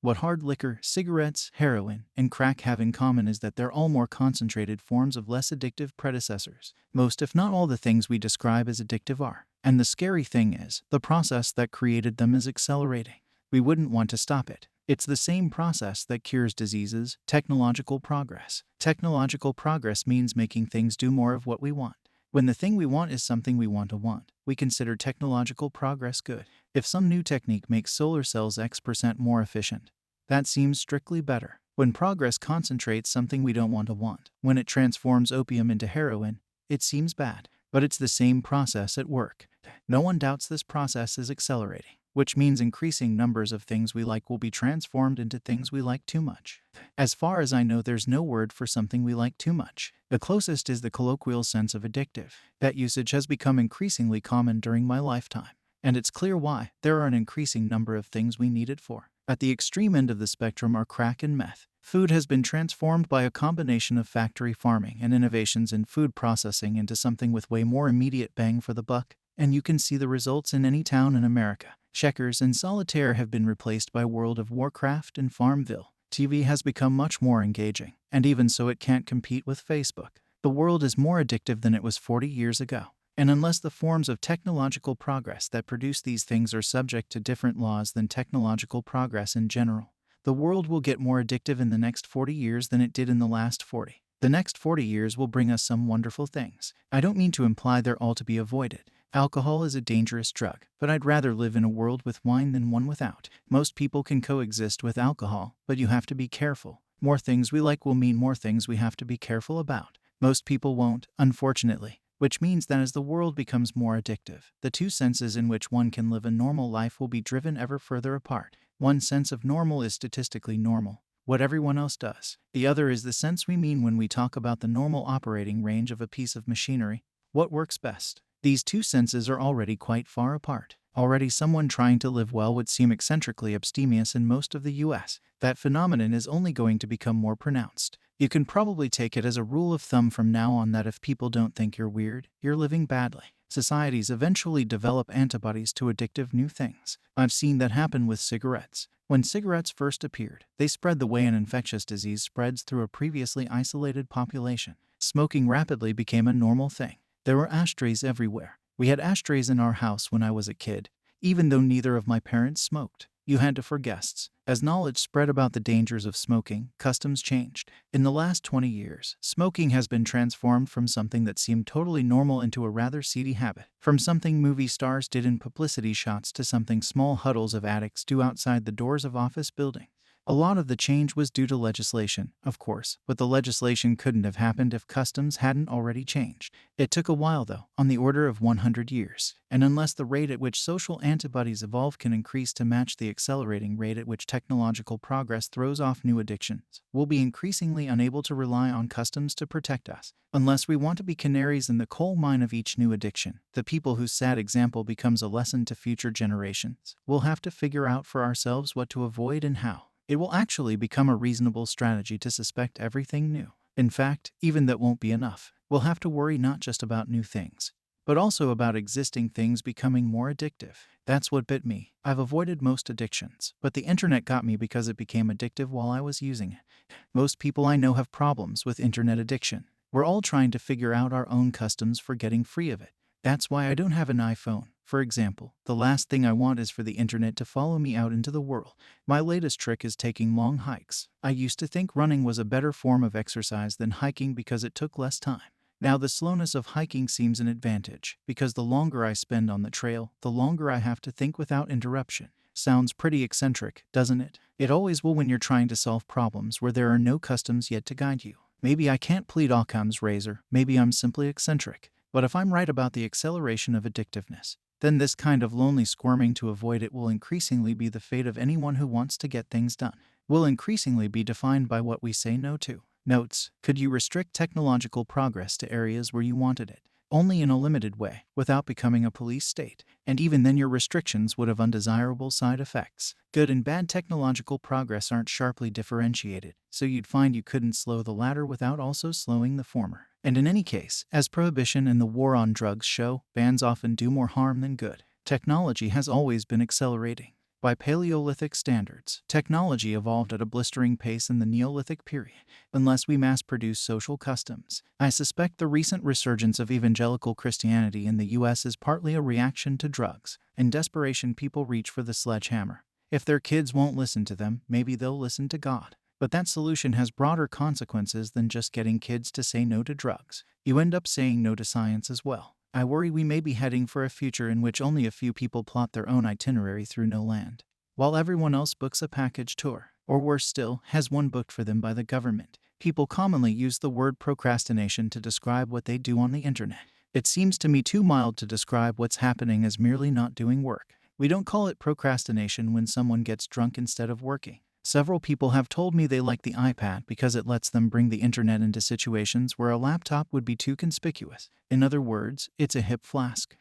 What hard liquor, cigarettes, heroin, and crack have in common is that they're all more concentrated forms of less addictive predecessors. Most, if not all, the things we describe as addictive are. And the scary thing is, the process that created them is accelerating. We wouldn't want to stop it. It's the same process that cures diseases, technological progress. Technological progress means making things do more of what we want. When the thing we want is something we want to want, we consider technological progress good. If some new technique makes solar cells X% more efficient, that seems strictly better. When progress concentrates something we don't want to want, when it transforms opium into heroin, it seems bad. But it's the same process at work. No one doubts this process is accelerating, which means increasing numbers of things we like will be transformed into things we like too much. As far as I know, there's no word for something we like too much. The closest is the colloquial sense of addictive. That usage has become increasingly common during my lifetime. And it's clear why. There are an increasing number of things we need it for. At the extreme end of the spectrum are crack and meth. Food has been transformed by a combination of factory farming and innovations in food processing into something with way more immediate bang for the buck, and you can see the results in any town in America. Checkers and solitaire have been replaced by World of Warcraft and Farmville. TV has become much more engaging, and even so it can't compete with Facebook. The world is more addictive than it was 40 years ago. And unless the forms of technological progress that produce these things are subject to different laws than technological progress in general, the world will get more addictive in the next 40 years than it did in the last 40. The next 40 years will bring us some wonderful things. I don't mean to imply they're all to be avoided. Alcohol is a dangerous drug, but I'd rather live in a world with wine than one without. Most people can coexist with alcohol, but you have to be careful. More things we like will mean more things we have to be careful about. Most people won't, unfortunately. Which means that as the world becomes more addictive, the two senses in which one can live a normal life will be driven ever further apart. One sense of normal is statistically normal, what everyone else does. The other is the sense we mean when we talk about the normal operating range of a piece of machinery, what works best. These two senses are already quite far apart. Already someone trying to live well would seem eccentrically abstemious in most of the US. That phenomenon is only going to become more pronounced. You can probably take it as a rule of thumb from now on that if people don't think you're weird, you're living badly. Societies eventually develop antibodies to addictive new things. I've seen that happen with cigarettes. When cigarettes first appeared, they spread the way an infectious disease spreads through a previously isolated population. Smoking rapidly became a normal thing. There were ashtrays everywhere. We had ashtrays in our house when I was a kid, even though neither of my parents smoked. You had to for guests. As knowledge spread about the dangers of smoking, customs changed. In the last 20 years, smoking has been transformed from something that seemed totally normal into a rather seedy habit. From something movie stars did in publicity shots to something small huddles of addicts do outside the doors of office buildings. A lot of the change was due to legislation, of course, but the legislation couldn't have happened if customs hadn't already changed. It took a while though, on the order of 100 years. And unless the rate at which social antibodies evolve can increase to match the accelerating rate at which technological progress throws off new addictions, we'll be increasingly unable to rely on customs to protect us. Unless we want to be canaries in the coal mine of each new addiction, the people whose sad example becomes a lesson to future generations, we'll have to figure out for ourselves what to avoid and how. It will actually become a reasonable strategy to suspect everything new. In fact, even that won't be enough. We'll have to worry not just about new things, but also about existing things becoming more addictive. That's what bit me. I've avoided most addictions, but the internet got me because it became addictive while I was using it. Most people I know have problems with internet addiction. We're all trying to figure out our own customs for getting free of it. That's why I don't have an iPhone. For example, the last thing I want is for the internet to follow me out into the world. My latest trick is taking long hikes. I used to think running was a better form of exercise than hiking because it took less time. Now the slowness of hiking seems an advantage, because the longer I spend on the trail, the longer I have to think without interruption. Sounds pretty eccentric, doesn't it? It always will when you're trying to solve problems where there are no customs yet to guide you. Maybe I can't plead Occam's razor, maybe I'm simply eccentric. But if I'm right about the acceleration of addictiveness, then this kind of lonely squirming to avoid it will increasingly be the fate of anyone who wants to get things done. Will increasingly be defined by what we say no to. Notes: could you restrict technological progress to areas where you wanted it? Only in a limited way, without becoming a police state. And even then your restrictions would have undesirable side effects. Good and bad technological progress aren't sharply differentiated, so you'd find you couldn't slow the latter without also slowing the former. And in any case, as prohibition and the war on drugs show, bans often do more harm than good. Technology has always been accelerating. By Paleolithic standards, technology evolved at a blistering pace in the Neolithic period. Unless we mass-produce social customs, I suspect the recent resurgence of evangelical Christianity in the US is partly a reaction to drugs. In desperation, people reach for the sledgehammer. If their kids won't listen to them, maybe they'll listen to God. But that solution has broader consequences than just getting kids to say no to drugs. You end up saying no to science as well. I worry we may be heading for a future in which only a few people plot their own itinerary through no land, while everyone else books a package tour, or worse still, has one booked for them by the government. People commonly use the word procrastination to describe what they do on the internet. It seems to me too mild to describe what's happening as merely not doing work. We don't call it procrastination when someone gets drunk instead of working. Several people have told me they like the iPad because it lets them bring the internet into situations where a laptop would be too conspicuous. In other words, it's a hip flask.